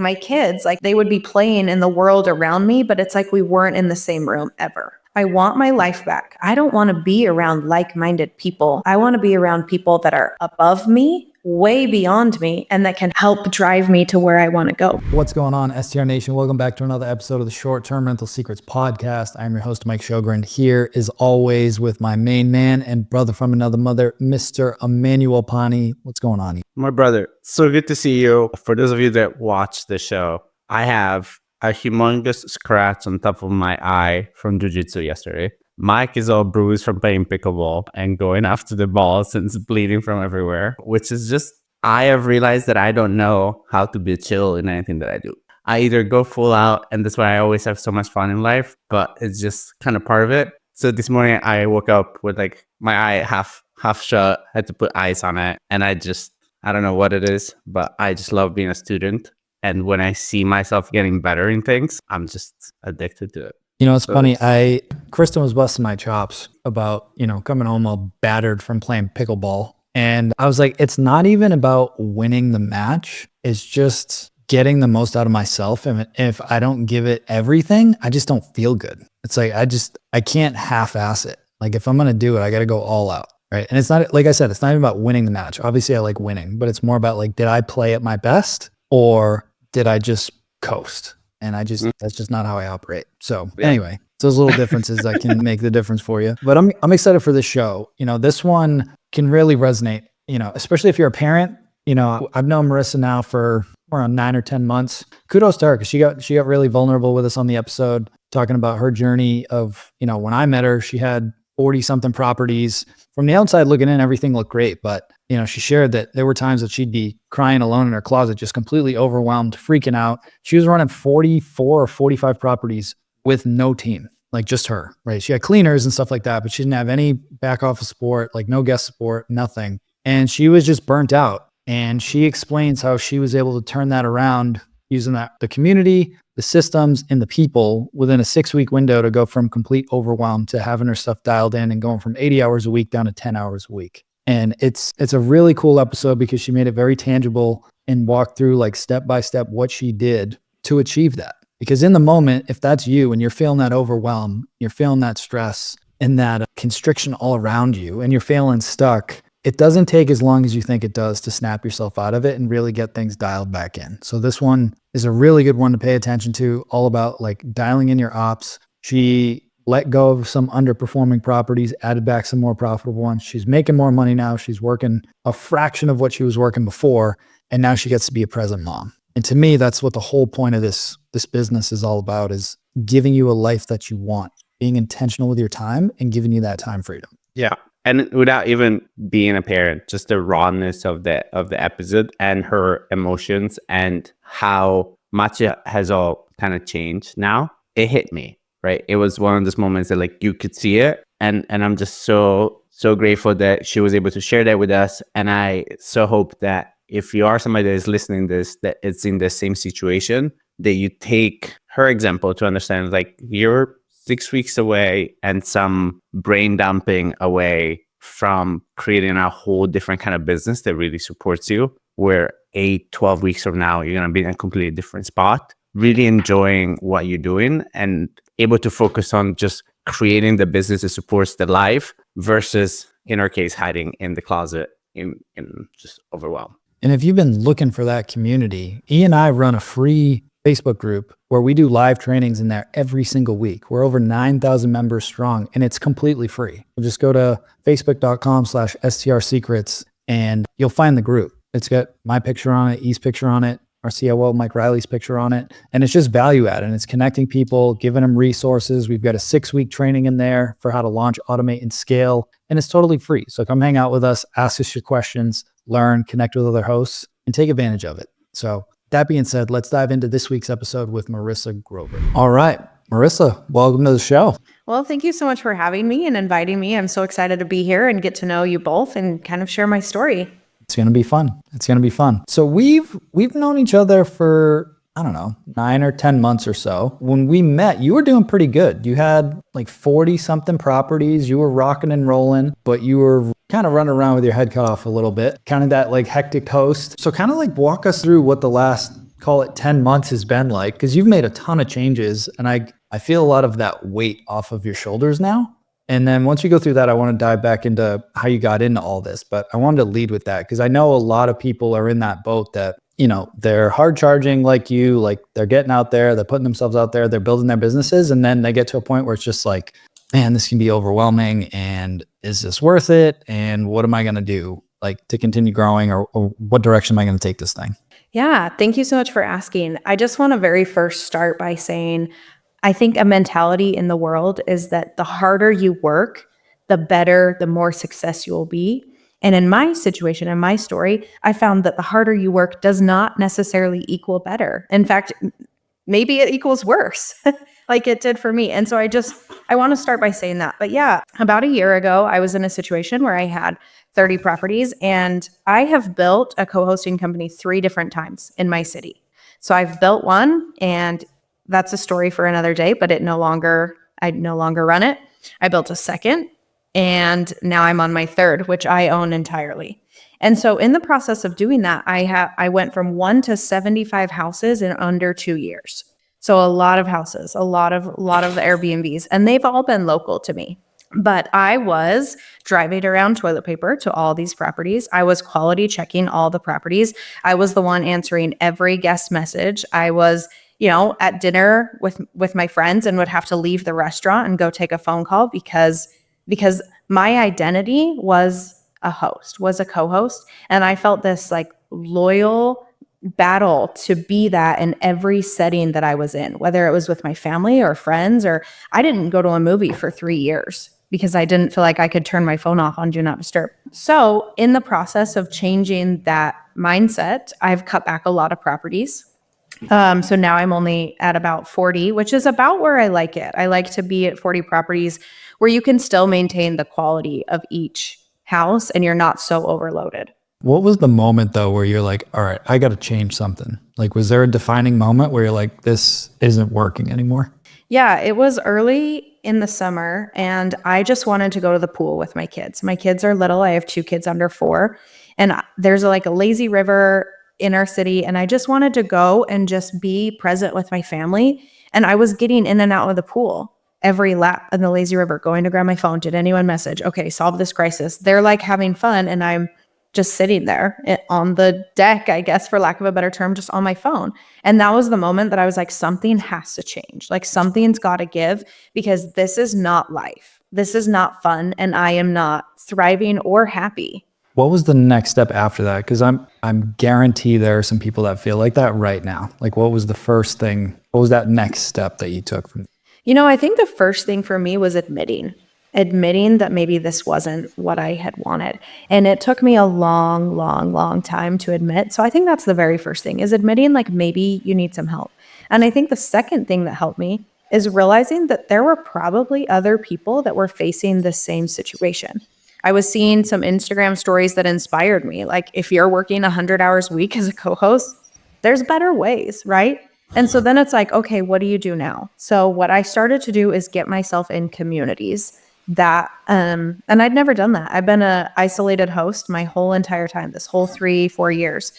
my kids, like they would be playing in the world around me, but it's like we weren't in the same room ever. I want my life back. I don't want to be around like-minded people. I want to be around people that are above me, way beyond me, and that can help drive me to where I want to go. What's going on, STR Nation? Welcome back to another episode of the Short-Term Rental Secrets podcast. I'm your host, Mike Sjogren, here as always with my main man and brother from another mother, Mr. Emmanuel Pani. What's going on? My brother, so good to see you. For those of you that watch the show, I have a humongous scratch on top of my eye from jiu-jitsu yesterday. Mike is all bruised from playing pickleball and going after the balls and it's bleeding from everywhere, which is just, I have realized that I don't know how to be chill in anything that I do. I either go full out, and that's why I always have so much fun in life, but it's just kind of part of it. So this morning I woke up with like my eye half shut, had to put ice on it, and I don't know what it is, but I just love being a student. And when I see myself getting better in things, I'm just addicted to it. You know, it's funny. Kristen was busting my chops about, coming home all battered from playing pickleball. And I was like, it's not even about winning the match. It's just getting the most out of myself. And if I don't give it everything, I just don't feel good. It's like, I can't half-ass it. Like if I'm going to do it, I got to go all out. Right. And it's not, like I said, it's not even about winning the match. Obviously I like winning, but it's more about like, did I play at my best or did I just coast? And that's just not how I operate. So anyway, it's those little differences that can make the difference for you. But I'm excited for this show. This one can really resonate, especially if you're a parent. I've known Marisa now for around 9 or 10 months. Kudos to her because she got really vulnerable with us on the episode, talking about her journey of, when I met her, she had 40 something properties. From the outside looking in, everything looked great. But, she shared that there were times that she'd be crying alone in her closet, just completely overwhelmed, freaking out. She was running 44 or 45 properties with no team, like just her, right? She had cleaners and stuff like that, but she didn't have any back office support, like no guest support, nothing. And she was just burnt out. And she explains how she was able to turn that around using the community, the systems, and the people within a 6-week window to go from complete overwhelm to having her stuff dialed in and going from 80 hours a week down to 10 hours a week. And it's a really cool episode because she made it very tangible and walked through like step by step what she did to achieve that. Because in the moment, if that's you and you're feeling that overwhelm, you're feeling that stress and that constriction all around you and you're feeling stuck, it doesn't take as long as you think it does to snap yourself out of it and really get things dialed back in. So this one is a really good one to pay attention to, all about like dialing in your ops. She let go of some underperforming properties, added back some more profitable ones. She's making more money now. She's working a fraction of what she was working before. And now she gets to be a present mom. And to me, that's what the whole point of this business is all about, is giving you a life that you want, being intentional with your time and giving you that time freedom. Yeah. And without even being a parent, just the rawness of the episode and her emotions and how much it has all kind of changed now, it hit me, right? It was one of those moments that like you could see it. And I'm just so grateful that she was able to share that with us. And I so hope that if you are somebody that is listening to this, that it's in the same situation, that you take her example to understand like you're 6 weeks away and some brain dumping away from creating a whole different kind of business that really supports you, where 12 weeks from now, you're going to be in a completely different spot, really enjoying what you're doing and able to focus on just creating the business that supports the life versus, in our case, hiding in the closet in just overwhelm. And if you've been looking for that community, E and I run a free Facebook group where we do live trainings in there every single week. We're over 9,000 members strong and it's completely free. Just go to facebook.com/STR secrets and you'll find the group. It's got my picture on it, E's picture on it, our COO, Mike Riley's picture on it. And it's just value add and it's connecting people, giving them resources. We've got a 6-week training in there for how to launch, automate, and scale. And it's totally free. So come hang out with us, ask us your questions, learn, connect with other hosts, and take advantage of it. So that being said, let's dive into this week's episode with Marisa Grover. All right, Marisa, welcome to the show. Well, thank you so much for having me and inviting me. I'm so excited to be here and get to know you both and kind of share my story. It's going to be fun. It's going to be fun. So we've known each other for, 9 or 10 months or so. When we met, you were doing pretty good. You had like 40 something properties. You were rocking and rolling, but you were kind of running around with your head cut off a little bit, kind of that like hectic host. So kind of like walk us through what the last call it 10 months has been like, because you've made a ton of changes, and I feel a lot of that weight off of your shoulders now. And then once we go through that, I want to dive back into how you got into all this. But I wanted to lead with that because I know a lot of people are in that boat that, you know, they're hard charging like you, like they're getting out there, they're putting themselves out there, they're building their businesses. And then they get to a point where it's just like, man, this can be overwhelming. And is this worth it? And what am I going to do, like, to continue growing, or what direction am I going to take this thing? Yeah, thank you so much for asking. I just want to very first start by saying, I think a mentality in the world is that the harder you work, the better, the more success you will be. And in my situation, in my story, I found that the harder you work does not necessarily equal better. In fact, maybe it equals worse, like it did for me. And so I want to start by saying that. But yeah, about a year ago, I was in a situation where I had 30 properties, and I have built a co-hosting company 3 different times in my city. So I've built one, and that's a story for another day, but I no longer run it. I built a second, and now I'm on my 3rd, which I own entirely. And so in the process of doing that, I went from 1 to 75 houses in under 2 years. So a lot of houses, a lot of the Airbnbs, and they've all been local to me. But I was driving around toilet paper to all these properties. I was quality checking all the properties. I was the one answering every guest message. I was, at dinner with my friends and would have to leave the restaurant and go take a phone call because my identity was a host, was a co-host. And I felt this like loyal battle to be that in every setting that I was in, whether it was with my family or friends, or I didn't go to a movie for 3 years because I didn't feel like I could turn my phone off on Do Not Disturb. So in the process of changing that mindset, I've cut back a lot of properties. So now I'm only at about 40, which is about where I like it. I like to be at 40 properties where you can still maintain the quality of each house and you're not so overloaded. What was the moment though where you're like, all right, I got to change something? Like, was there a defining moment where you're like, this isn't working anymore? Yeah, it was early in the summer, and I just wanted to go to the pool with my kids. My kids are little. I have 2 kids under 4, and there's a lazy river in our city, and I just wanted to go and just be present with my family. And I was getting in and out of the pool every lap in the lazy river, going to grab my phone. Did anyone message? Okay, solve this crisis. They're like having fun, and I'm just sitting there on the deck, I guess, for lack of a better term, just on my phone. And that was the moment that I was like, something has to change. Like, something's got to give, because this is not life. This is not fun. And I am not thriving or happy. What was the next step after that? Because I'm guarantee there are some people that feel like that right now. Like, what was the first thing? What was that next step that you took from? I think the first thing for me was admitting that maybe this wasn't what I had wanted. And it took me a long, long, long time to admit. So I think that's the very first thing, is admitting like maybe you need some help. And I think the second thing that helped me is realizing that there were probably other people that were facing the same situation. I was seeing some Instagram stories that inspired me. Like, if you're working 100 hours a week as a co-host, there's better ways, right? And so then it's like, okay, what do you do now? So what I started to do is get myself in communities that, and I'd never done that. I've been an isolated host my whole entire time, this whole 3-4 years.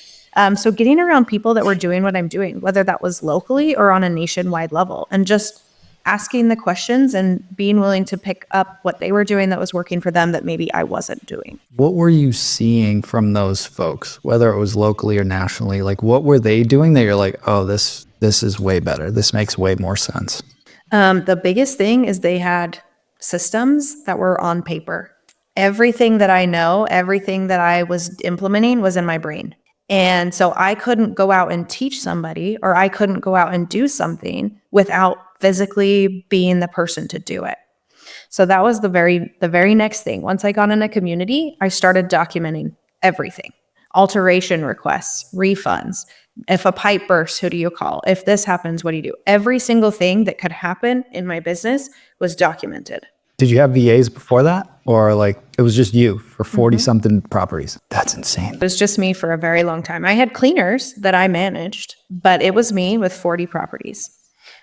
So getting around people that were doing what I'm doing, whether that was locally or on a nationwide level, and just asking the questions and being willing to pick up what they were doing that was working for them that maybe I wasn't doing. What were you seeing from those folks, whether it was locally or nationally? Like, what were they doing that you're like, oh, this is way better. This makes way more sense. The biggest thing is they had systems that were on paper. Everything that I know, everything that I was implementing was in my brain. And so I couldn't go out and teach somebody, or I couldn't go out and do something without physically being the person to do it. So that was the very next thing. Once I got in a community, I started documenting everything. Alteration requests, refunds. If a pipe bursts, who do you call? If this happens, what do you do? Every single thing that could happen in my business was documented. Did you have VAs before that? Or like, it was just you for 40 something properties? That's insane. It was just me for a very long time. I had cleaners that I managed, but it was me with 40 properties.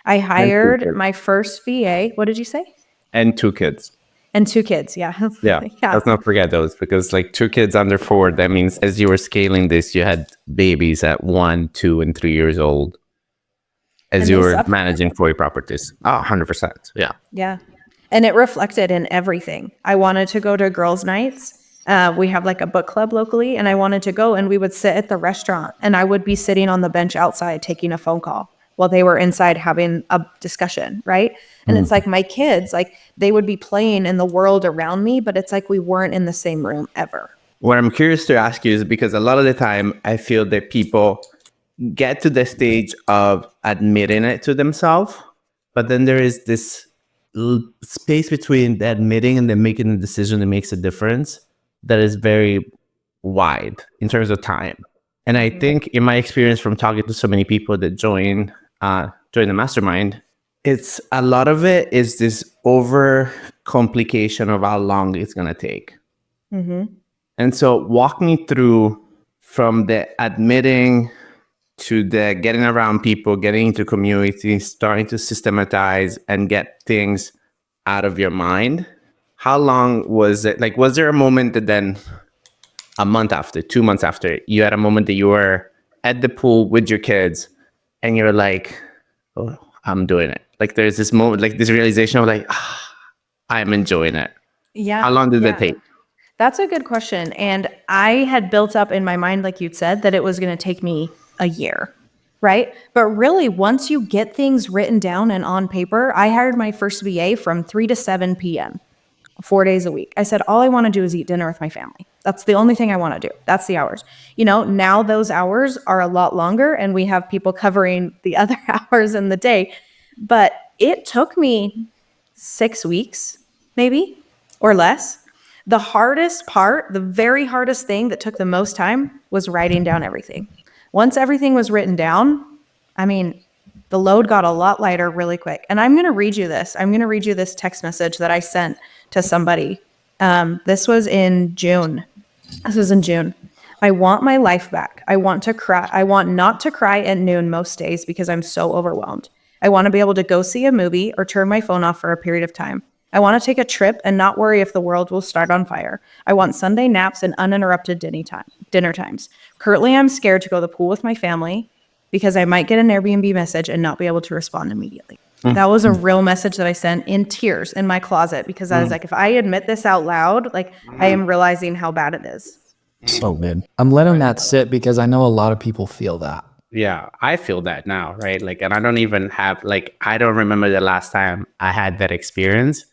I hired my first VA. What did you say? And 2 kids. And 2 kids. Yeah. Yeah, Yeah. let's not forget those, because like 2 kids under 4, that means as you were scaling this, you had babies at 1, 2, and 3 years old as And you they were suffer. managing 40 properties. Oh, 100%. Yeah. Yeah. And it reflected in everything. I wanted to go to girls' nights. We have like a book club locally, and I wanted to go, and we would sit at the restaurant, and I would be sitting on the bench outside taking a phone call while they were inside having a discussion, right? And it's like my kids, like they would be playing in the world around me, but it's like we weren't in the same room ever. What I'm curious to ask you is, because a lot of the time I feel that people get to the stage of admitting it to themselves, but then there is this space between the admitting and then making a decision that makes a difference that is very wide in terms of time. And I think in my experience from talking to so many people that join the mastermind, it's a lot of it is this over complication of how long it's going to take. And so walk me through from the admitting to the getting around people, getting into communities, starting to systematize and get things out of your mind. How long was it? Like, was there a moment that then a month after, 2 months after, you had a moment that you were at the pool with your kids and you're like, oh, I'm doing it. Like there's this moment, like this realization of like, I'm enjoying it. Yeah. How long did that take? That's a good question. And I had built up in my mind, like you'd said, that it was going to take me a year, right? But really, once you get things written down and on paper, I hired my first VA from 3 to 7 p.m., 4 days a week. I said, all I want to do is eat dinner with my family. That's the only thing I want to do. That's the hours. You know, now those hours are a lot longer and we have people covering the other hours in the day. But it took me 6 weeks, maybe, or less. The hardest part, the very hardest thing that took the most time was writing down everything. Once everything was written down, I mean, the load got a lot lighter really quick. And I'm going to read you this. I'm going to read you this text message that I sent to somebody. This was in June. I want my life back. I want to cry. I want not to cry at noon most days because I'm so overwhelmed. I want to be able to go see a movie or turn my phone off for a period of time. I want to take a trip and not worry if the world will start on fire. I want Sunday naps and uninterrupted dinner times. Currently, I'm scared to go to the pool with my family because I might get an Airbnb message and not be able to respond immediately. That was a real message that I sent in tears in my closet because I was like, if I admit this out loud, like I am realizing how bad it is. So good. I'm letting that sit because I know a lot of people feel that. Yeah, I feel that now, right? Like, and I don't even have, like, I don't remember the last time I had that experience,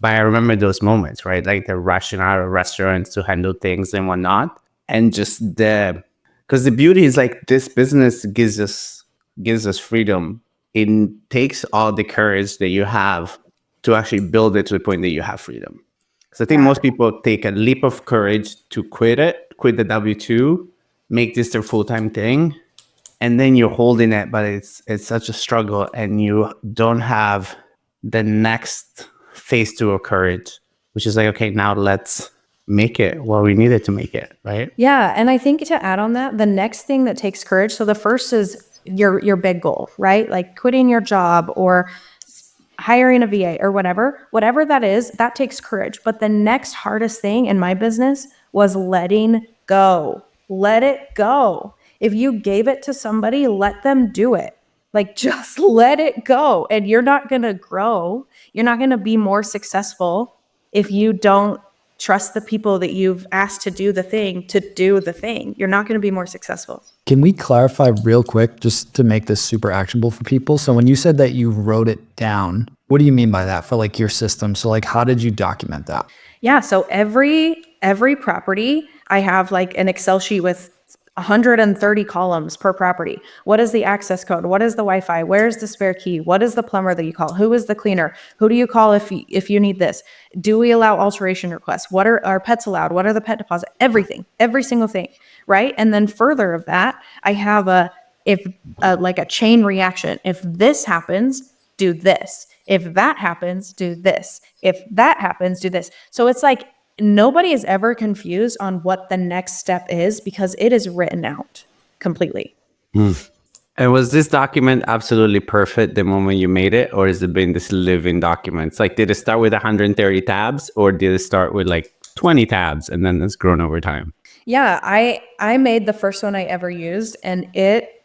but I remember those moments, right? Like the rushing out of restaurants to handle things and whatnot. And just because the beauty is like this business gives us freedom. It takes all the courage that you have to actually build it to the point that you have freedom. So I think most people take a leap of courage to quit the W-2, make this their full-time thing. And then you're holding it, but it's such a struggle and you don't have the next phase 2 of courage, which is like, okay, now let's make it what we needed to make it, right? Yeah. And I think to add on that, the next thing that takes courage. So the first is your big goal, right? Like quitting your job or hiring a VA or whatever that is, that takes courage. But the next hardest thing in my business was letting go. Let it go. If you gave it to somebody, let them do it. Like just let it go. And you're not going to grow. You're not going to be more successful if you don't trust the people that you've asked to do the thing. You're not going to be more successful. Can we clarify real quick just to make this super actionable for people? So when you said that you wrote it down, what do you mean by that for like your system? So like how did you document that? Yeah, so every property, I have like an Excel sheet with 130 columns per property. What is the access code? What is the Wi-Fi? Where's the spare key? What is the plumber that you call? Who is the cleaner? Who do you call if you need this? Do we allow alteration requests? What are our pets allowed? What are the pet deposits? Everything, every single thing, right? And then further of that, I have like a chain reaction. If this happens, do this. If that happens, do this. If that happens, do this. So it's like, nobody is ever confused on what the next step is because it is written out completely. And was this document absolutely perfect the moment you made it, or has it been this living document? It's like, did it start with 130 tabs, or did it start with like 20 tabs and then it's grown over time? Yeah, I made the first one I ever used, and it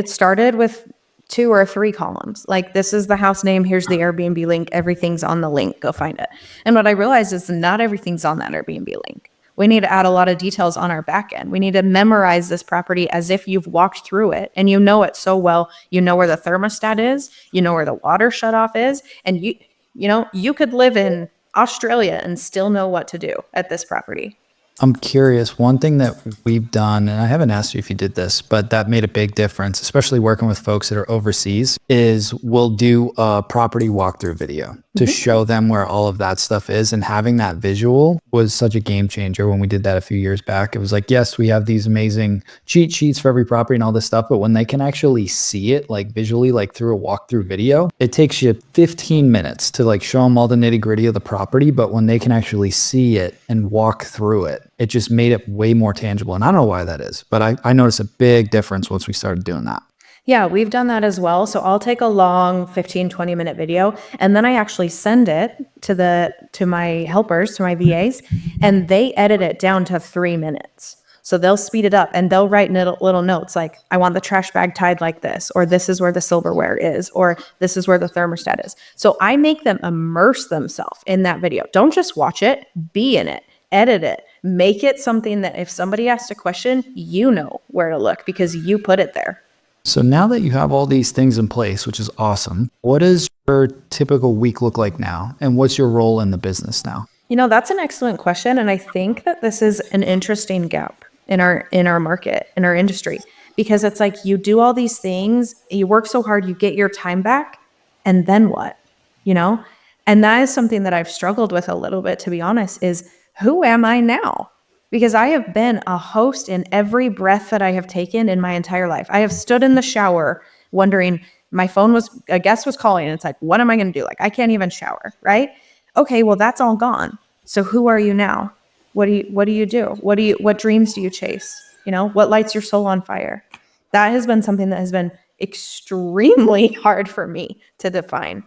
started with 2 or 3 columns. Like, this is the house name, here's the Airbnb link, everything's on the link, go find it. And what I realized is not everything's on that Airbnb link. We need to add a lot of details on our back end. We need to memorize this property as if you've walked through it and you know it so well. You know where the thermostat is, you know where the water shutoff is, and you could live in Australia and still know what to do at this property. I'm curious, one thing that we've done, and I haven't asked you if you did this, but that made a big difference, especially working with folks that are overseas, is we'll do a property walkthrough video to show them where all of that stuff is. And having that visual was such a game changer when we did that a few years back. It was like, yes, we have these amazing cheat sheets for every property and all this stuff, but when they can actually see it like visually, like through a walkthrough video, it takes you 15 minutes to like show them all the nitty gritty of the property. But when they can actually see it and walk through it, it just made it way more tangible. And I don't know why that is, but I noticed a big difference once we started doing that. Yeah, we've done that as well. So I'll take a long 15, 20-minute video, and then I actually send it to my helpers, to my VAs, and they edit it down to 3 minutes. So they'll speed it up and they'll write little notes like, I want the trash bag tied like this, or this is where the silverware is, or this is where the thermostat is. So I make them immerse themselves in that video. Don't just watch it, be in it, edit it, make it something that if somebody asks a question, you know where to look because you put it there. So now that you have all these things in place, which is awesome, what does your typical week look like now? And what's your role in the business now? That's an excellent question. And I think that this is an interesting gap in our market, in our industry, because it's like you do all these things, you work so hard, you get your time back, and then what? And that is something that I've struggled with a little bit, to be honest, is who am I now? Because I have been a host in every breath that I have taken in my entire life. I have stood in the shower wondering, a guest was calling, and it's like, what am I going to do? Like, I can't even shower, right? Okay, well, that's all gone. So who are you now? What do you do? What dreams do you chase? What lights your soul on fire? That has been something that has been extremely hard for me to define.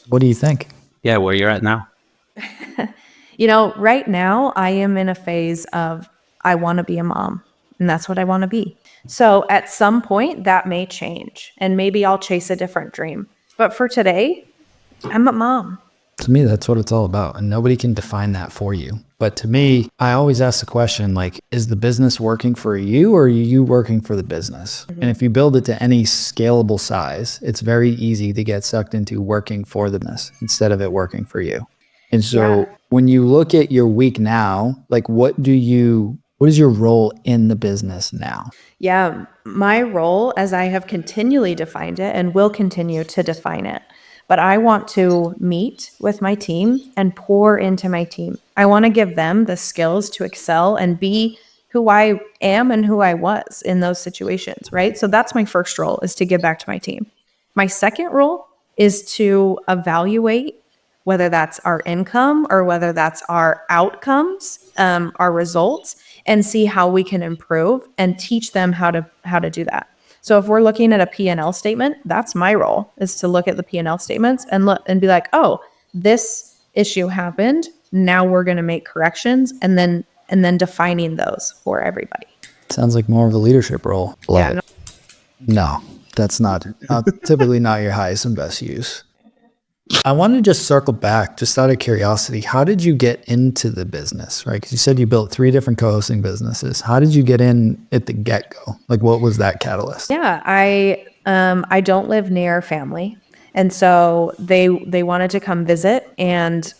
What do you think? Yeah, where you're at now. Right now I am in a phase of, I want to be a mom, and that's what I want to be. So at some point that may change, and maybe I'll chase a different dream. But for today, I'm a mom. To me, that's what it's all about. And nobody can define that for you. But to me, I always ask the question, like, is the business working for you, or are you working for the business? And if you build it to any scalable size, it's very easy to get sucked into working for the business instead of it working for you. And so when you look at your week now, like what is your role in the business now? Yeah, my role, as I have continually defined it and will continue to define it, but I want to meet with my team and pour into my team. I want to give them the skills to excel and be who I am and who I was in those situations, right? So that's my first role, is to give back to my team. My second role is to evaluate whether that's our income or whether that's our outcomes, our results, and see how we can improve and teach them how to do that. So if we're looking at a P&L statement, that's my role, is to look at the P&L statements and look and be like, oh, this issue happened. Now we're going to make corrections, and then defining those for everybody. Sounds like more of a leadership role. Love it. No, that's not typically not your highest and best use. I want to just circle back, just out of curiosity. How did you get into the business, right? Because you said you built 3 different co-hosting businesses. How did you get in at the get-go? Like, what was that catalyst? Yeah, I don't live near family, and so they wanted to come visit, and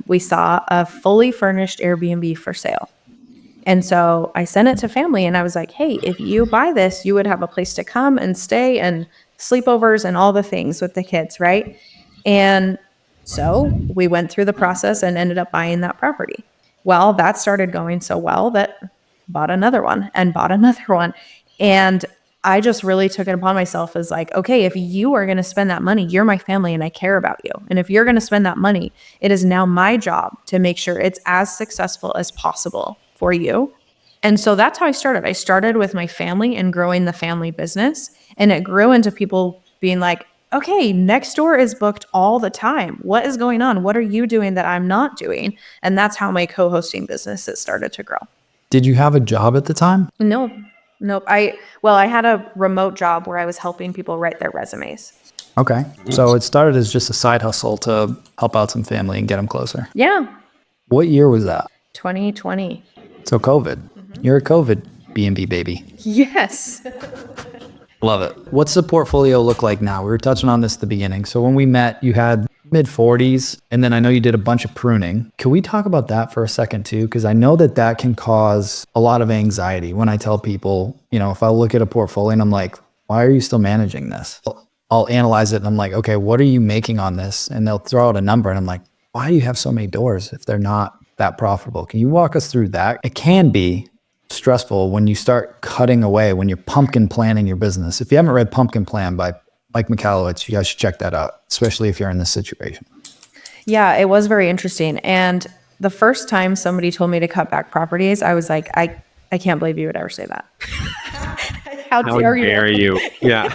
we saw a fully furnished Airbnb for sale. And so I sent it to family, and I was like, hey, if you buy this, you would have a place to come and stay and sleepovers and all the things with the kids, right? And so we went through the process and ended up buying that property. Well, that started going so well that bought another one. And I just really took it upon myself as like, okay, if you are going to spend that money, you're my family and I care about you. And if you're going to spend that money, it is now my job to make sure it's as successful as possible for you. And so that's how I started. I started with my family and growing the family business. And it grew into people being like, okay, next door is booked all the time. What is going on? What are you doing that I'm not doing? And that's how my co-hosting businesses started to grow. Did you have a job at the time? Nope. I had a remote job where I was helping people write their resumes. Okay. So it started as just a side hustle to help out some family and get them closer. Yeah. What year was that? 2020. So COVID. You're a COVID B&B baby. Yes. Love it. What's the portfolio look like now? We were touching on this at the beginning. So when we met, you had mid 40s, and then I know you did a bunch of pruning. Can we talk about that for a second too? Because I know that that can cause a lot of anxiety when I tell people, if I look at a portfolio and I'm like, why are you still managing this? I'll analyze it and I'm like, okay, what are you making on this? And they'll throw out a number and I'm like, why do you have so many doors if they're not that profitable? Can you walk us through that? It can be stressful when you start cutting away, when you're pumpkin planning your business. If you haven't read Pumpkin Plan by Mike Michalowicz, you guys should check that out, especially if you're in this situation. Yeah, it was very interesting. And the first time somebody told me to cut back properties, I was like, I can't believe you would ever say that. How dare you? Yeah.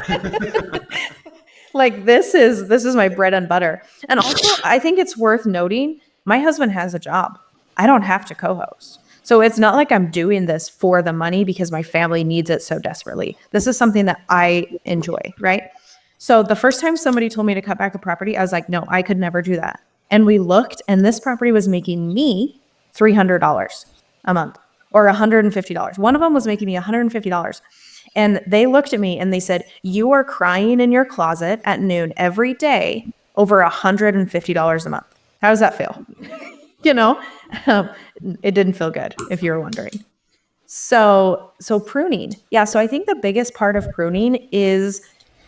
Like this is my bread and butter. And also, I think it's worth noting, my husband has a job. I don't have to co-host. So it's not like I'm doing this for the money because my family needs it so desperately. This is something that I enjoy, right? So the first time somebody told me to cut back a property, I was like, no, I could never do that. And we looked, and this property was making me $300 a month or $150. One of them was making me $150. And they looked at me and they said, you are crying in your closet at noon every day over $150 a month. How does that feel? It didn't feel good, if you were wondering. So pruning. Yeah. So I think the biggest part of pruning is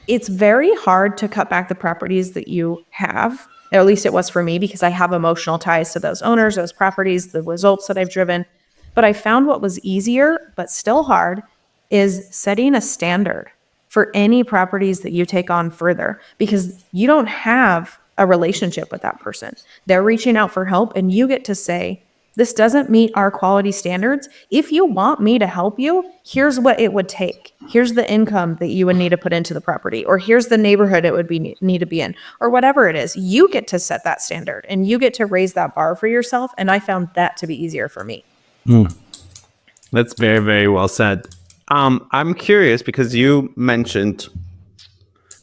it's very hard to cut back the properties that you have. Or at least it was for me, because I have emotional ties to those owners, those properties, the results that I've driven. But I found what was easier, but still hard, is setting a standard for any properties that you take on further, because you don't have a relationship with that person. They're reaching out for help, and you get to say, this doesn't meet our quality standards. If you want me to help you, here's what it would take. Here's the income that you would need to put into the property, or here's the neighborhood it would need to be in, or whatever it is. You get to set that standard and you get to raise that bar for yourself. And I found that to be easier for me. That's very, very well said. I'm curious because you mentioned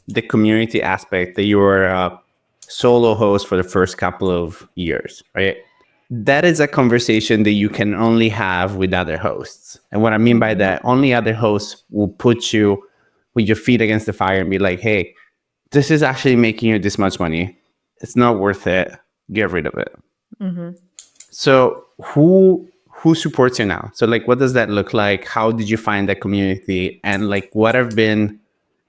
the community aspect, that you were a solo host for the first couple of years, right? That is a conversation that you can only have with other hosts. And what I mean by that, only other hosts will put you with your feet against the fire and be like, hey, this is actually making you this much money. It's not worth it. Get rid of it. Mm-hmm. So who supports you now? So like, what does that look like? How did you find that community? And like, what have been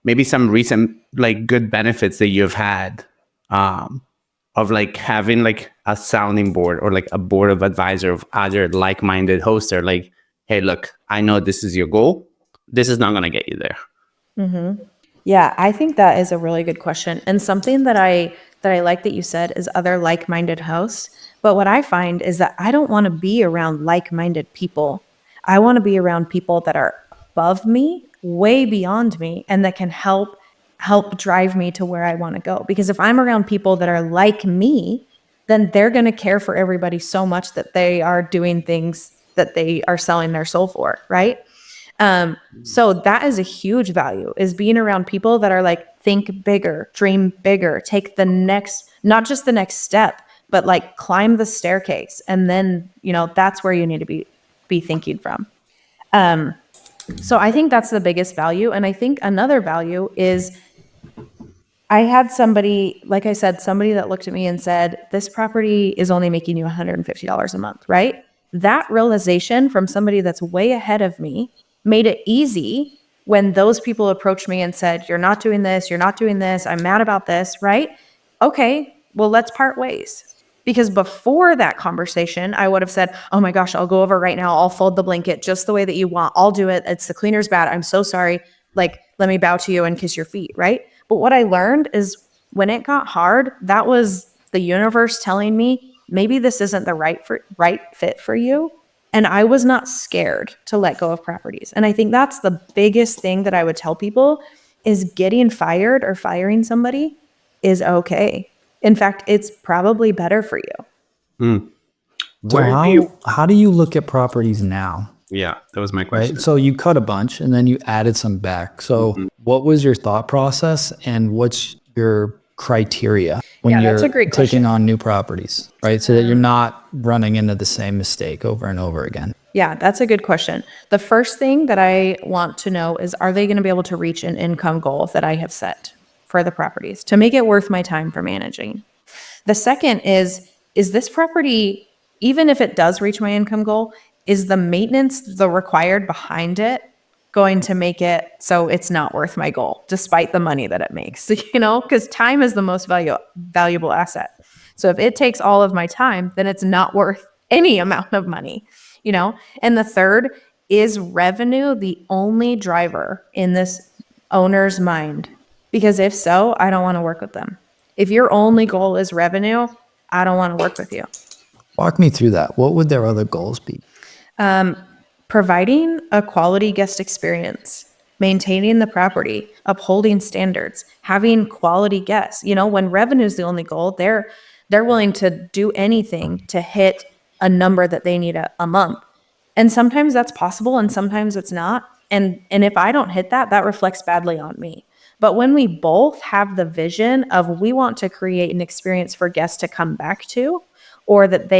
maybe some recent like good benefits that you've had of like having like a sounding board or like a board of advisor of other like-minded hosts are like, hey, look, I know this is your goal. This is not going to get you there. Mm-hmm. Yeah, I think that is a really good question. And something that I like that you said is other like-minded hosts. But what I find is that I don't want to be around like-minded people. I want to be around people that are above me, way beyond me, and that can help drive me to where I want to go. Because if I'm around people that are like me, then they're going to care for everybody so much that they are doing things that they are selling their soul for, right? So that is a huge value, is being around people that are like, think bigger, dream bigger, take the next, not just the next step, but like climb the staircase. And then, that's where you need to be thinking from. So I think that's the biggest value. And I think another value is I had somebody, like I said, somebody that looked at me and said, this property is only making you $150 a month, right? That realization from somebody that's way ahead of me made it easy when those people approached me and said, you're not doing this, I'm mad about this, right? Okay, well, let's part ways. Because before that conversation, I would have said, oh my gosh, I'll go over right now. I'll fold the blanket just the way that you want. I'll do it. It's the cleaner's bad. I'm so sorry. Like, let me bow to you and kiss your feet, right? But what I learned is when it got hard, that was the universe telling me, maybe this isn't the right fit for you. And I was not scared to let go of properties. And I think that's the biggest thing that I would tell people is getting fired or firing somebody is okay. In fact, it's probably better for you. So Where do you? how do you look at properties now? Yeah, that was my question. Right. So you cut a bunch and then you added some back. So what was your thought process and what's your criteria when Yeah, that's you're a great taking question. on new properties, right? So that you're not running into the same mistake over and over again. Yeah, that's a good question. The first thing that I want to know is, are they going to be able to reach an income goal that I have set for the properties to make it worth my time for managing? The second is this property, even if it does reach my income goal, is the maintenance, the required behind it, going to make it so it's not worth my goal, despite the money that it makes, because time is the most valuable asset. So if it takes all of my time, then it's not worth any amount of money. And the third, is revenue the only driver in this owner's mind? Because if so, I don't want to work with them. If your only goal is revenue, I don't want to work with you. Walk me through that. What would their other goals be? Providing a quality guest experience, maintaining the property, upholding standards, having quality guests. When revenue is the only goal, they're willing to do anything to hit a number that they need a month. And sometimes that's possible and sometimes it's not. And if I don't hit that, that reflects badly on me. But when we both have the vision of we want to create an experience for guests to come back to, or that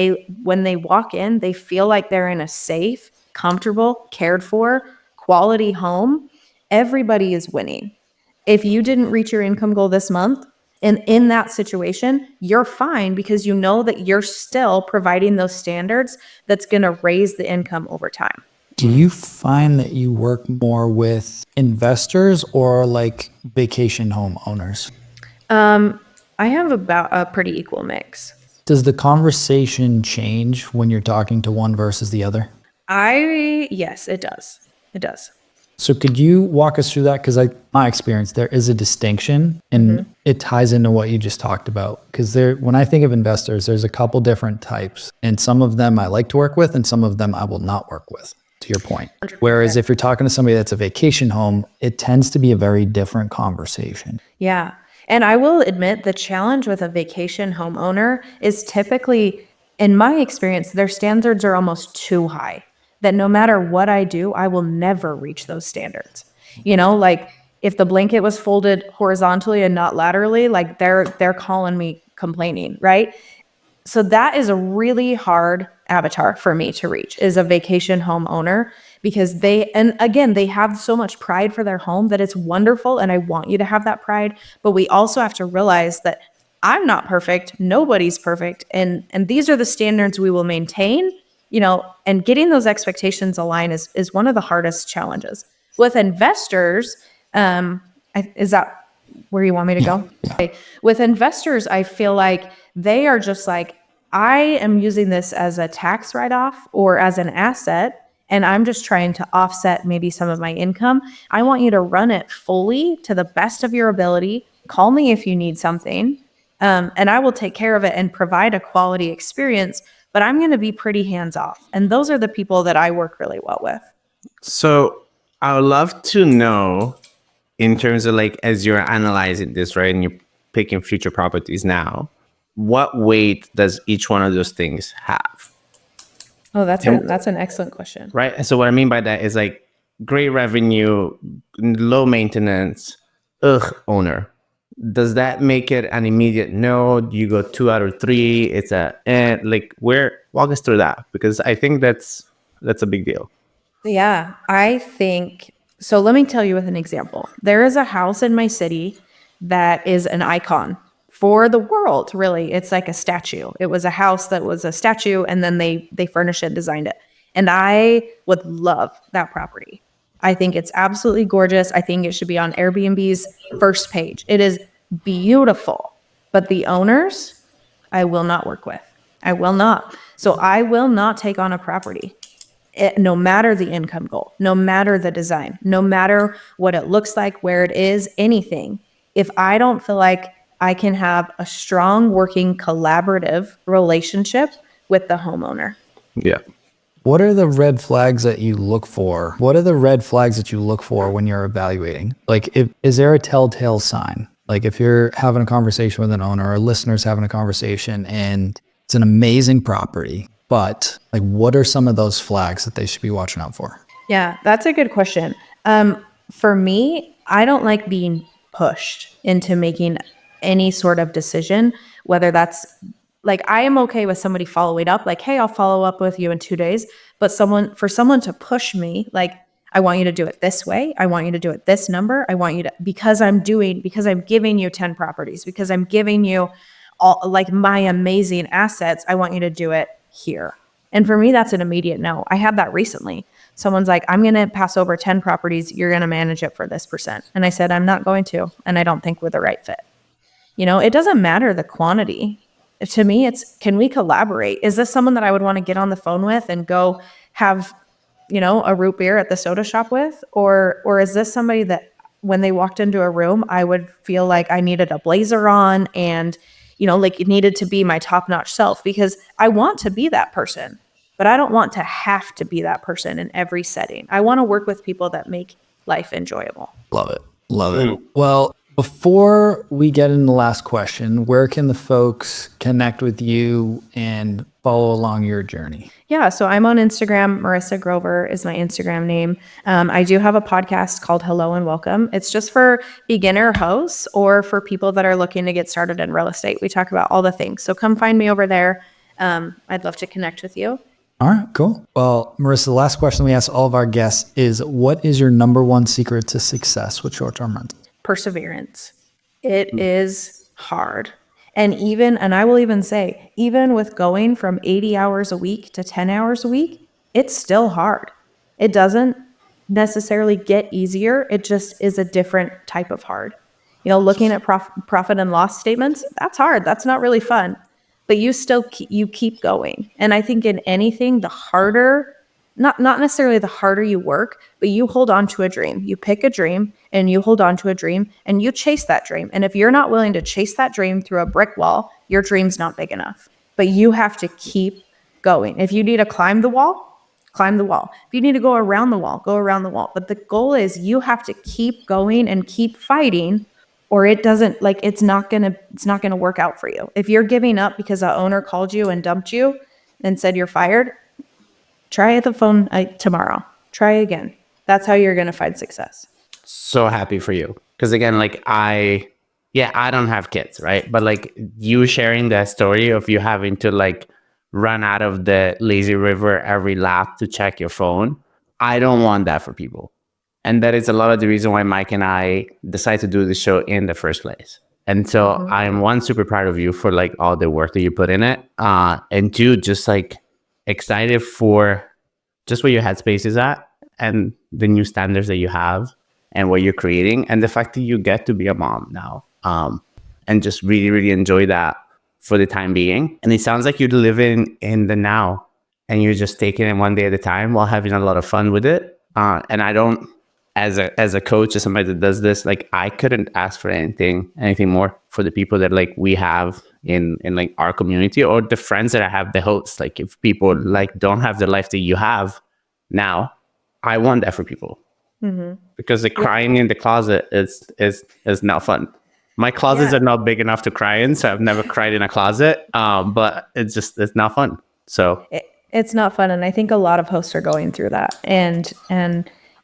when they walk in, they feel like they're in a safe, comfortable, cared for, quality home, everybody is winning. If you didn't reach your income goal this month, and in that situation, you're fine because you know that you're still providing those standards that's going to raise the income over time. Do you find that you work more with investors or like vacation home owners? I have about a pretty equal mix. Does the conversation change when you're talking to one versus the other? Yes, it does. It does. So could you walk us through that? Because my experience, there is a distinction and it ties into what you just talked about. Because when I think of investors, there's a couple different types. And some of them I like to work with and some of them I will not work with, to your point. 100%. Whereas if you're talking to somebody that's a vacation home, it tends to be a very different conversation. Yeah. And I will admit the challenge with a vacation homeowner is typically, in my experience, their standards are almost too high. That no matter what I do, I will never reach those standards. Like if the blanket was folded horizontally and not laterally, like they're calling me complaining, right? So that is a really hard avatar for me to reach, is a vacation home owner, because they have so much pride for their home that it's wonderful. And I want you to have that pride. But we also have to realize that I'm not perfect. Nobody's perfect. And these are the standards we will maintain, and getting those expectations aligned is one of the hardest challenges. With investors, is that where you want me to go? Okay. With investors, I feel like they are just like, I am using this as a tax write-off or as an asset, and I'm just trying to offset maybe some of my income. I want you to run it fully to the best of your ability. Call me if you need something, and I will take care of it and provide a quality experience, but I'm going to be pretty hands-off. And those are the people that I work really well with. So I would love to know, in terms of like, as you're analyzing this, right, and you're picking future properties now, what weight does each one of those things have? Oh, that's an excellent question. Right. And so what I mean by that is like great revenue, low maintenance, owner. Does that make it an immediate no? Do you go 2 out of 3? It's walk us through that, because I think that's a big deal. Yeah, I think so. Let me tell you with an example. There is a house in my city that is an icon for the world, really. It's like a statue. It was a house that was a statue, and then they furnished it, designed it. And I would love that property. I think it's absolutely gorgeous. I think it should be on Airbnb's first page. It is beautiful. But the owners, I will not work with. I will not. So I will not take on a property. No matter the income goal, no matter the design, no matter what it looks like, where it is, anything. If I don't feel like I can have a strong working collaborative relationship with the homeowner. Yeah. What are the red flags that you look for? What are the red flags that you look for when you're evaluating? Like, is there a telltale sign? Like if you're having a conversation with an owner or a listener's having a conversation and it's an amazing property, but like what are some of those flags that they should be watching out for? Yeah, that's a good question. For me, I don't like being pushed into making any sort of decision, whether that's like, I am okay with somebody following up, like, hey, I'll follow up with you in 2 days. But for someone to push me, like, I want you to do it this way. I want you to do it this number. I want you to, because I'm giving you 10 properties, because I'm giving you all like my amazing assets. I want you to do it here. And for me, that's an immediate no. I had that recently. Someone's like, I'm going to pass over 10 properties. You're going to manage it for this percent. And I said, I'm not going to, and I don't think we're the right fit. It doesn't matter the quantity. To me, it's, can we collaborate? Is this someone that I would want to get on the phone with and go have, a root beer at the soda shop with? Or is this somebody that when they walked into a room, I would feel like I needed a blazer on and, like it needed to be my top-notch self, because I want to be that person, but I don't want to have to be that person in every setting. I want to work with people that make life enjoyable. Love it. Love it. Well, before we get into the last question, where can the folks connect with you and follow along your journey? Yeah, so I'm on Instagram. Marisa Grover is my Instagram name. I do have a podcast called Hello and Welcome. It's just for beginner hosts or for people that are looking to get started in real estate. We talk about all the things. So come find me over there. I'd love to connect with you. All right, cool. Well, Marisa, the last question we ask all of our guests is, what is your number one secret to success with short-term rentals? Perseverance. It is hard. And I will even say, even with going from 80 hours a week to 10 hours a week, it's still hard. It doesn't necessarily get easier. It just is a different type of hard. Looking at profit and loss statements, that's hard. That's not really fun. But you still keep going. And I think in anything, the harder, not necessarily the harder you work, but you hold on to a dream. You pick a dream and you hold on to a dream and you chase that dream. And if you're not willing to chase that dream through a brick wall, your dream's not big enough. But you have to keep going. If you need to climb the wall, climb the wall. If you need to go around the wall, go around the wall. But the goal is you have to keep going and keep fighting, or it's not gonna work out for you. If you're giving up because the owner called you and dumped you and said you're fired, try the phone tomorrow. Try again. That's how you're going to find success. So happy for you. Because again, I don't have kids, right? But like you sharing that story of you having to like run out of the lazy river every lap to check your phone. I don't want that for people. And that is a lot of the reason why Mike and I decided to do the show in the first place. And so I'm super proud of you for like all the work that you put in it. And two, just like excited for just where your headspace is at and the new standards that you have and what you're creating, and the fact that you get to be a mom now, and just really, really enjoy that for the time being. And it sounds like you're living in the now and you're just taking it one day at a time while having a lot of fun with it. And I don't, as a coach, as somebody that does this, like I couldn't ask for anything more for the people that like we have in like our community, or the friends that I have, the hosts. Like if people like don't have the life that you have now, I want that for people. Because the crying in the closet is not fun. My closets are not big enough to cry in, so I've never cried in a closet. But it's not fun. So it's not fun, and I think a lot of hosts are going through that. And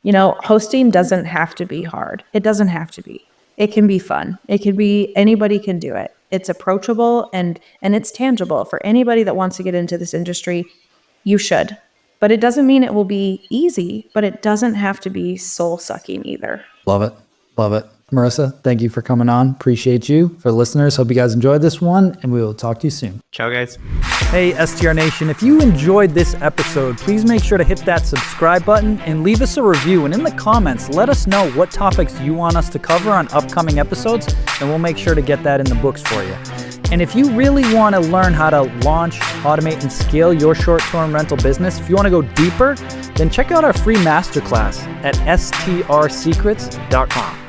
hosting doesn't have to be hard. It doesn't have to be. It can be fun. It can be, anybody can do it. It's approachable and it's tangible for anybody that wants to get into this industry. You should, but it doesn't mean it will be easy, but it doesn't have to be soul sucking either. Love it. Love it. Marisa, thank you for coming on. Appreciate you. For listeners, hope you guys enjoyed this one, and we will talk to you soon. Ciao, guys. Hey, STR Nation, if you enjoyed this episode, please make sure to hit that subscribe button and leave us a review. And in the comments, let us know what topics you want us to cover on upcoming episodes, and we'll make sure to get that in the books for you. And if you really want to learn how to launch, automate, and scale your short-term rental business, if you want to go deeper, then check out our free masterclass at strsecrets.com.